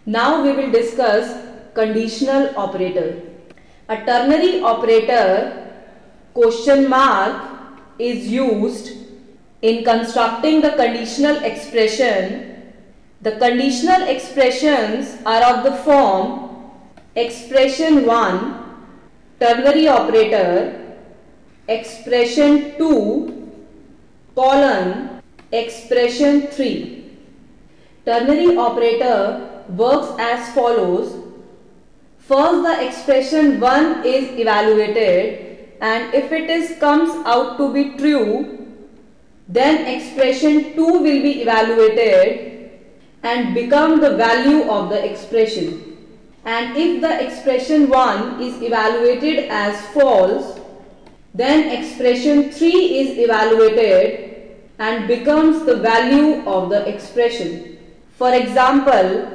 Now we will discuss conditional operator. A ternary operator question mark is used in constructing the conditional expression. The conditional expressions are of the form expression 1 ternary operator, expression 2 colon expression 3. Ternary operator works as follows. First, the expression 1 is evaluated, and if it comes out to be true, then expression 2 will be evaluated and become the value of the expression. And if the expression 1 is evaluated as false, then expression 3 is evaluated and becomes the value of the expression. For example,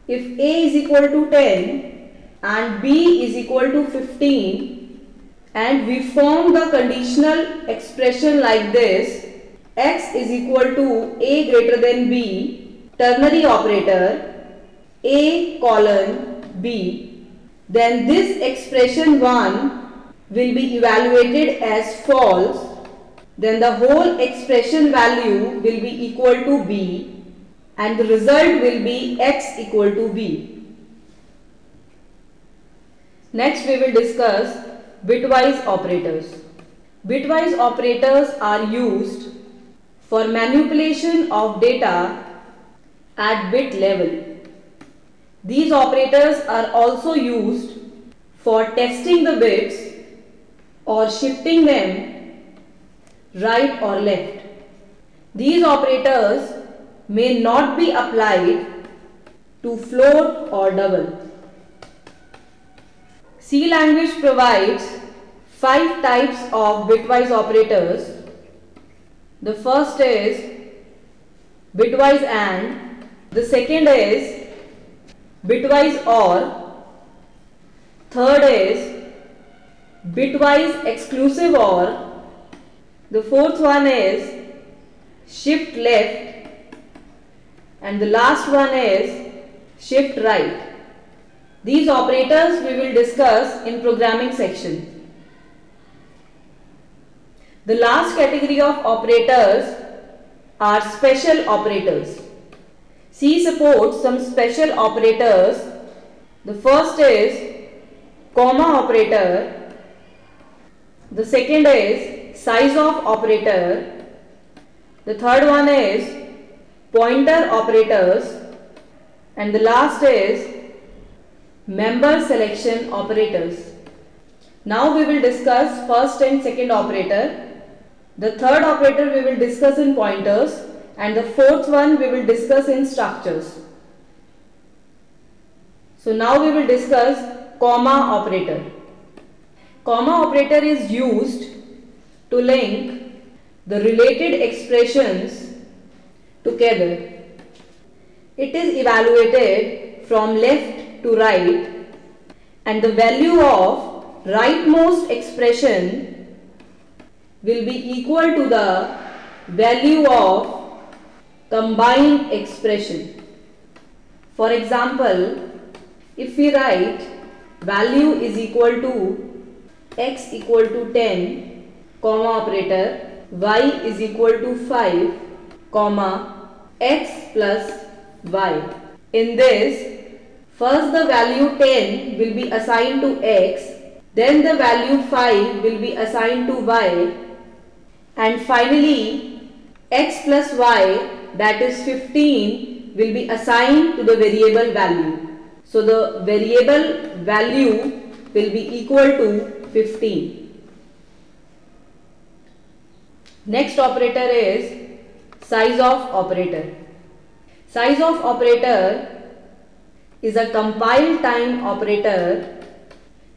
if A is equal to 10 and B is equal to 15 and we form the conditional expression like this, x is equal to A greater than B, ternary operator, A colon B, then this expression 1 will be evaluated as false, then the whole expression value will be equal to B and the result will be x equal to B. Next we will discuss bitwise operators. Bitwise operators are used for manipulation of data at bit level. These operators are also used for testing the bits or shifting them right or left. These operators may not be applied to float or double. C language provides 5 types of bitwise operators. The first is bitwise AND, the second is bitwise OR, third is bitwise exclusive OR, the fourth one is shift left, and the last one is shift right. These operators we will discuss in programming section. The last category of operators are special operators. C supports some special operators. The first is comma operator. The second is size of operator. The third one is pointer operators, and the last is member selection operators. Now we will discuss first and second operator. The third operator we will discuss in pointers, and the fourth one we will discuss in structures. So now we will discuss comma operator. Comma operator is used to link the related expressions together. It is evaluated from left to right, and the value of rightmost expression will be equal to the value of combined expression. For example, if we write value is equal to x equal to 10, comma operator, y is equal to 5, comma x plus y. In this, first the value 10 will be assigned to x, then the value 5 will be assigned to y, and finally x plus y, that is 15, will be assigned to the variable value. So the variable value will be equal to 15. Next operator is size of operator. Size of operator is a compile time operator.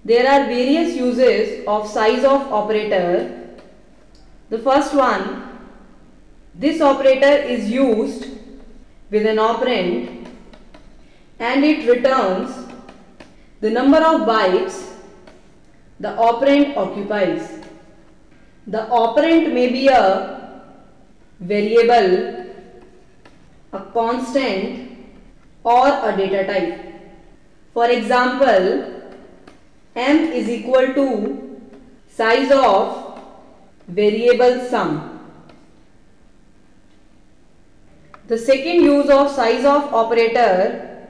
There are various uses of size of operator. The first one, this operator is used with an operand and it returns the number of bytes the operand occupies. The operand may be a variable, a constant, or a data type. For example, m is equal to size of variable sum. The second use of size of operator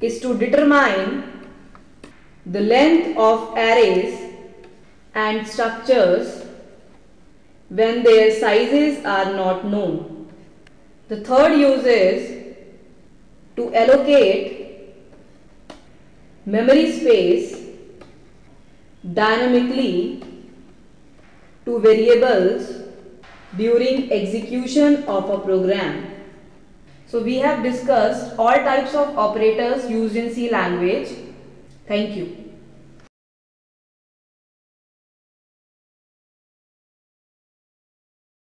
is to determine the length of arrays and structures when their sizes are not known. The third use is to allocate memory space dynamically to variables during execution of a program. So we have discussed all types of operators used in C language. Thank you.